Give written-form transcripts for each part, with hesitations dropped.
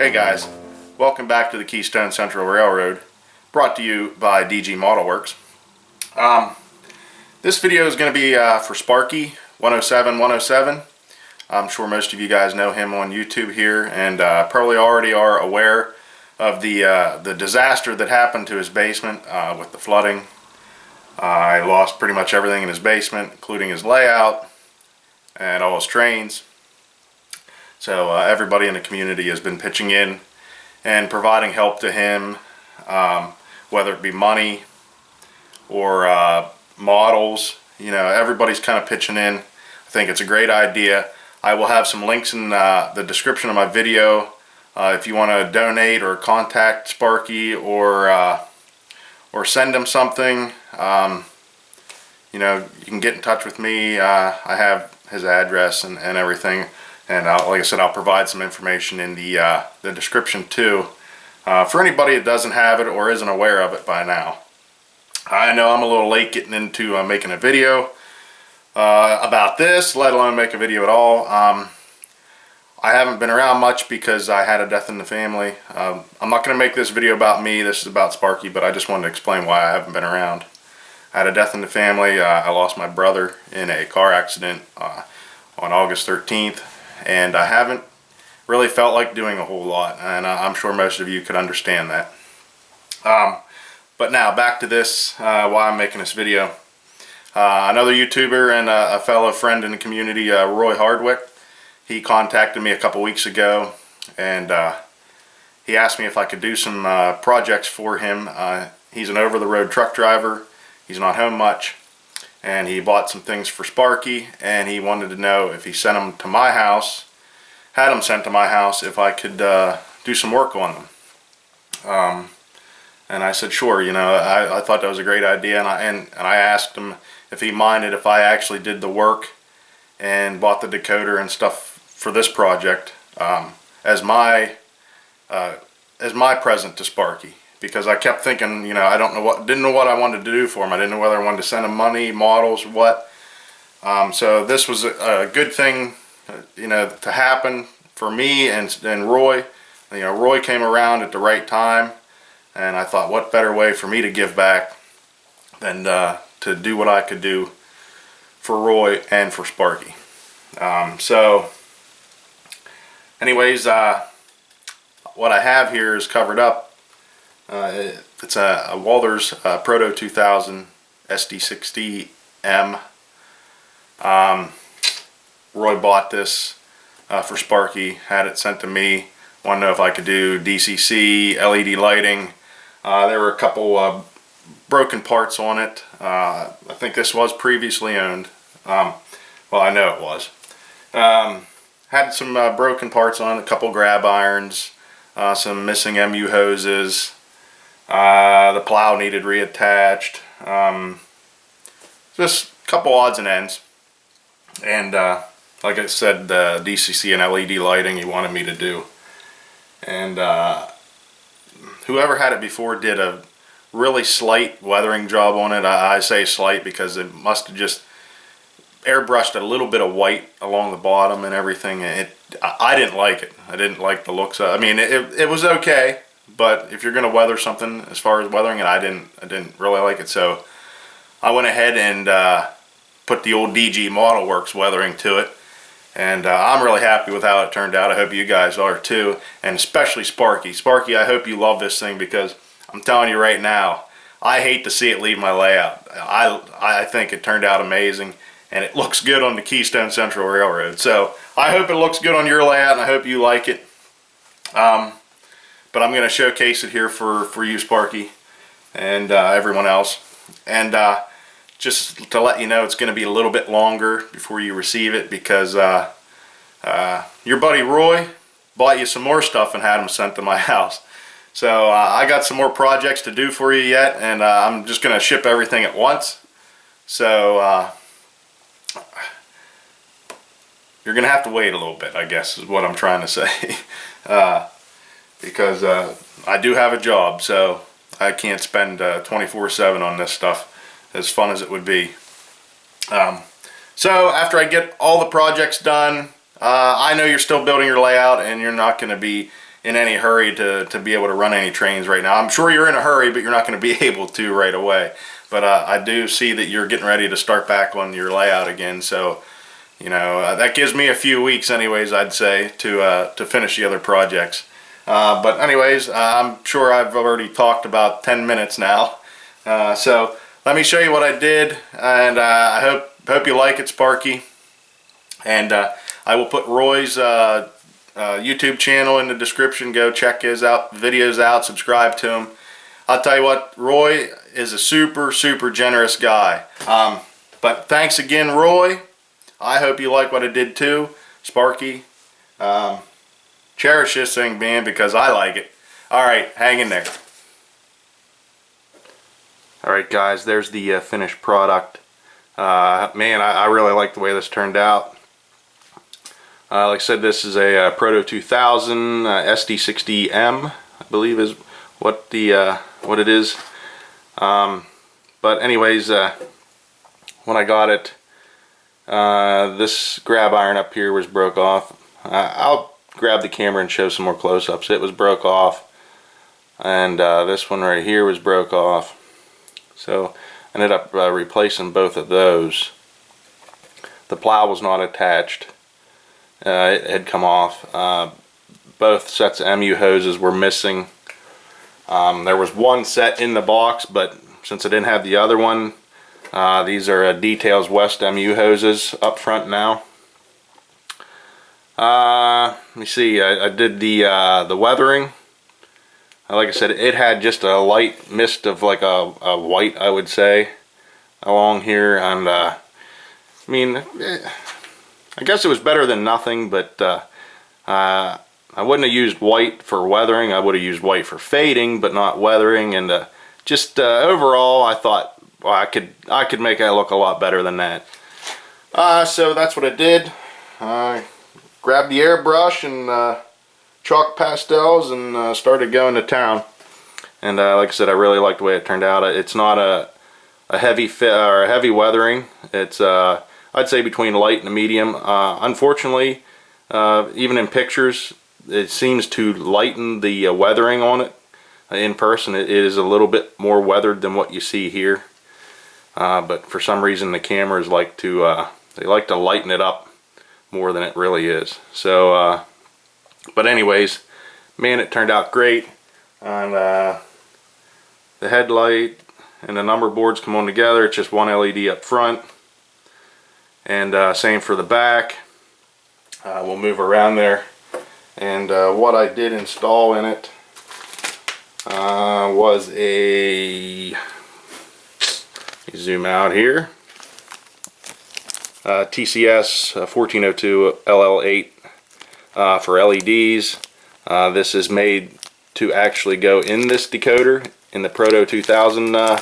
Hey guys, welcome back to the Keystone Central Railroad, brought to you by DG Model Works. This video is going to be for Sparky 107. I'm sure most of you guys know him on YouTube here, and probably already are aware of the disaster that happened to his basement with the flooding. I lost pretty much everything in his basement, including his layout and all his trains. So everybody in the community has been pitching in and providing help to him, whether it be money or models. You know, everybody's kind of pitching in. I think it's a great idea. I will have some links in the description of my video if you want to donate or contact Sparky or send him something. You know, you can get in touch with me. I have his address and everything. And like I said, I'll provide some information in the description too, for anybody that doesn't have it or isn't aware of it by now. I know I'm a little late getting into making a video about this, let alone make a video at all. I haven't been around much because I had a death in the family. I'm not going to make this video about me. This is about Sparky, but I just wanted to explain why I haven't been around. I had a death in the family. I lost my brother in a car accident on August 13th. And I haven't really felt like doing a whole lot, and I'm sure most of you could understand that. But now back to this, why I'm making this video. Another YouTuber and a fellow friend in the community, Roy Hardwick, he contacted me a couple weeks ago, and he asked me if I could do some projects for him. He's an over-the-road truck driver. He's not home much. And he bought some things for Sparky, and he wanted to know if he sent them to my house, had them sent to my house, if I could do some work on them. And I said, sure. You know, I thought that was a great idea, and I asked him if he minded if I actually did the work and bought the decoder and stuff for this project as my present to Sparky. Because I kept thinking, you know, didn't know what I wanted to do for him. I didn't know whether I wanted to send him money, models, or what. So this was a good thing, you know, to happen for me and Roy. You know, Roy came around at the right time, and I thought, what better way for me to give back than to do what I could do for Roy and for Sparky. So, anyways, what I have here is covered up. It's a Walther's Proto 2000 SD60M. Roy bought this for Sparky, had it sent to me, wanted to know if I could do DCC, LED lighting. There were a couple broken parts on it. I think this was previously owned. Well, I know it was. Had some broken parts on it, a couple grab irons, some missing MU hoses. The plow needed reattached, just a couple odds and ends, and like I said, the DCC and LED lighting he wanted me to do, and whoever had it before did a really slight weathering job on it. I say slight because it must have just airbrushed a little bit of white along the bottom and everything. I didn't like it. I didn't like the looks of it. I mean, it was okay. But if you're going to weather something, as far as weathering it, I didn't really like it. So I went ahead and put the old DG Model Works weathering to it. And I'm really happy with how it turned out. I hope you guys are too. And especially Sparky. Sparky, I hope you love this thing, because I'm telling you right now, I hate to see it leave my layout. I think it turned out amazing. And it looks good on the Keystone Central Railroad. So I hope it looks good on your layout, and I hope you like it. But I'm going to showcase it here for you, Sparky, and everyone else. And just to let you know, it's going to be a little bit longer before you receive it, because your buddy Roy bought you some more stuff and had them sent to my house. So I got some more projects to do for you yet, and I'm just going to ship everything at once. So you're going to have to wait a little bit, I guess, is what I'm trying to say. Because I do have a job, so I can't spend 24/7 on this stuff, as fun as it would be. So after I get all the projects done, I know you're still building your layout and you're not going to be in any hurry to be able to run any trains right now. I'm sure you're in a hurry, but you're not going to be able to right away. But I do see that you're getting ready to start back on your layout again, so you know that gives me a few weeks anyways, I'd say, to finish the other projects. But anyways, I'm sure I've already talked about 10 minutes now, so let me show you what I did, and I hope you like it, Sparky. And I will put Roy's YouTube channel in the description. Go check his videos out, subscribe to him. I'll tell you what, Roy is a super generous guy. But thanks again, Roy. I hope you like what I did too, Sparky. Cherish this thing, man, because I like it. Alright, hang in there. Alright guys, there's the finished product. Man, I really like the way this turned out. Like I said, this is a Proto 2000 SD60M, I believe is what it is. But anyways, when I got it, this grab iron up here was broke off. I'll grab the camera and show some more close-ups. It was broke off, and this one right here was broke off. So I ended up replacing both of those. The plow was not attached. It had come off. Both sets of MU hoses were missing. There was one set in the box, but since I didn't have the other one, these are Details West MU hoses up front now. Let me see. I did the weathering. Like I said, it had just a light mist of like a white, I would say, along here, and I mean, I guess it was better than nothing, but I wouldn't have used white for weathering. I would have used white for fading, but not weathering. And just overall, I thought, well, I could make it look a lot better than that. So that's what I did. I grabbed the airbrush and chalk pastels and started going to town. And like I said, I really like the way it turned out. It's not a heavy fit or a heavy weathering. It's I'd say between light and medium. Unfortunately, even in pictures, it seems to lighten the weathering on it. In person, it is a little bit more weathered than what you see here. But for some reason, the cameras like to lighten it up more than it really is. So, but anyways, man, it turned out great. And the headlight and the number boards come on together. It's just one LED up front. And same for the back. We'll move around there. And what I did install in it was a, zoom out here, TCS 1402 LL8 for LEDs. This is made to actually go in this decoder in the Proto 2000, or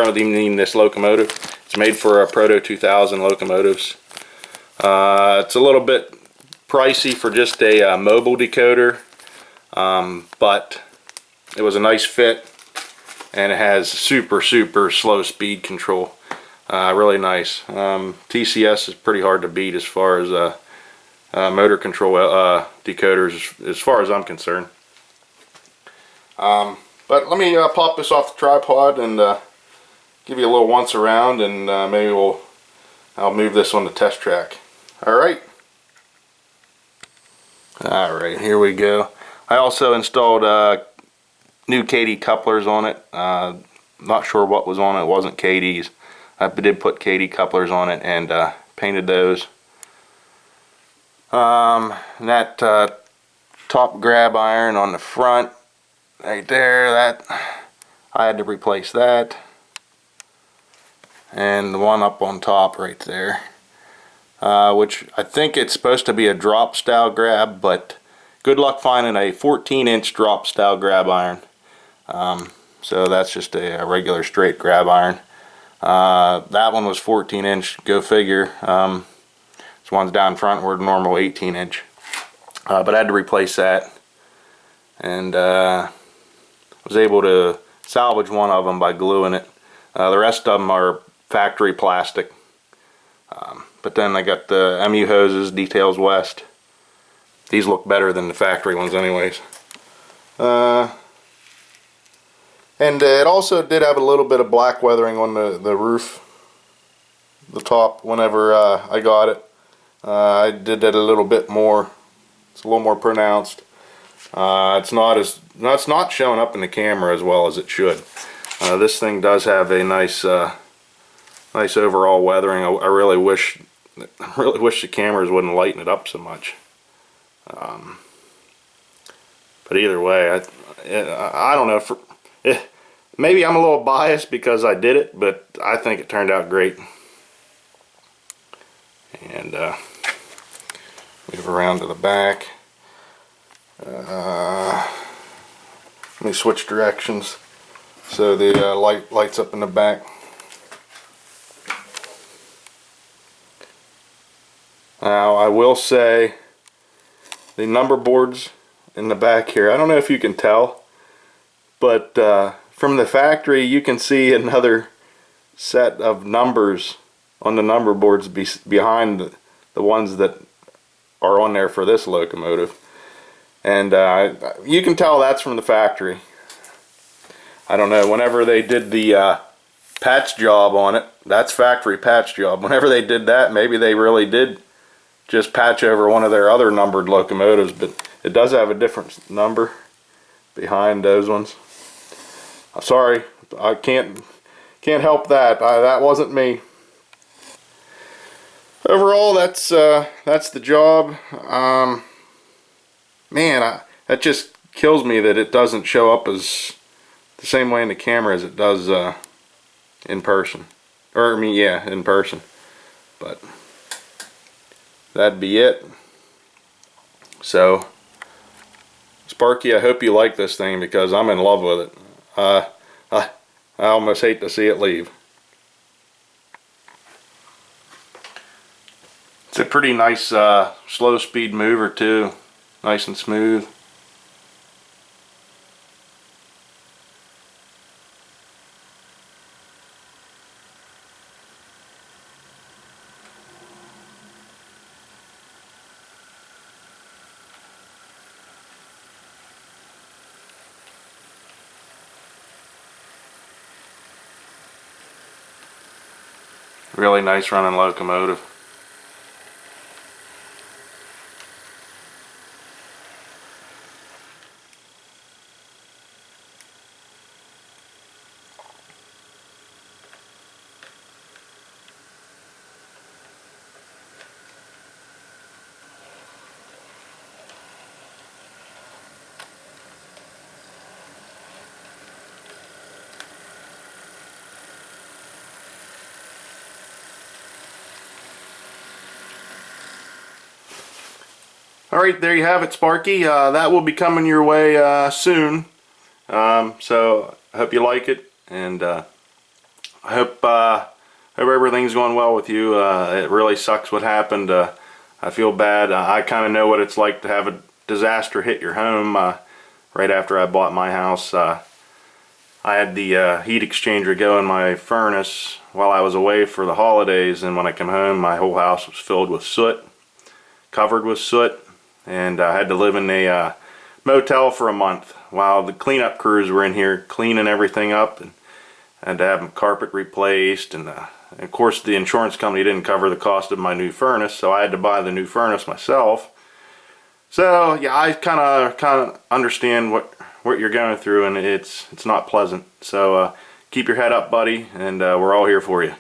I mean this locomotive. It's made for Proto 2000 locomotives. It's a little bit pricey for just a mobile decoder, but it was a nice fit, and it has super slow speed control. Really nice. TCS is pretty hard to beat as far as motor control decoders, as far as I'm concerned. But let me pop this off the tripod and give you a little once around, and maybe I'll move this on the test track. Alright, here we go. I also installed new KD couplers on it. Not sure what was on it. It wasn't KDs. I did put KD couplers on it and painted those. That top grab iron on the front right there, that I had to replace that. And the one up on top right there, which I think it's supposed to be a drop style grab, but good luck finding a 14-inch drop style grab iron. So that's just a regular straight grab iron. That one was 14-inch, go figure. This one's down front, where the normal 18-inch. But I had to replace that, and was able to salvage one of them by gluing it. The rest of them are factory plastic. But then I got the MU hoses, Details West. These look better than the factory ones anyways. And it also did have a little bit of black weathering on the roof, the top, whenever I got it. I did that a little bit more. It's a little more pronounced. It's not showing up in the camera as well as it should. This thing does have a nice nice overall weathering. I really wish the cameras wouldn't lighten it up so much. But either way, I don't know. Maybe I'm a little biased because I did it, but I think it turned out great. And move around to the back. Let me switch directions so the lights up in the back. Now I will say the number boards in the back here, I don't know if you can tell, but from the factory you can see another set of numbers on the number boards behind the ones that are on there for this locomotive. And you can tell that's from the factory. I don't know, whenever they did the patch job on it, that's factory patch job. Whenever they did that, maybe they really did just patch over one of their other numbered locomotives, but it does have a different number behind those ones. I'm sorry, I can't help that. That wasn't me. Overall, that's the job. Man, that just kills me that it doesn't show up as the same way in the camera as it does in person. Or I mean, yeah, in person. But that'd be it. So, Sparky, I hope you like this thing because I'm in love with it. I almost hate to see it leave. It's a pretty nice slow speed mover too. Nice and smooth. Really nice running locomotive. Alright, there you have it, Sparky. That will be coming your way soon. So I hope you like it, and I hope everything's going well with you. It really sucks what happened. I feel bad. I kind of know what it's like to have a disaster hit your home. Right after I bought my house, I had the heat exchanger go in my furnace while I was away for the holidays, and when I came home my whole house was filled with soot, covered with soot. And I had to live in a motel for a month while the cleanup crews were in here cleaning everything up, and I had to have carpet replaced, and of course the insurance company didn't cover the cost of my new furnace, so I had to buy the new furnace myself. So yeah, I kind of understand what you're going through, and it's not pleasant. So keep your head up, buddy, and we're all here for you.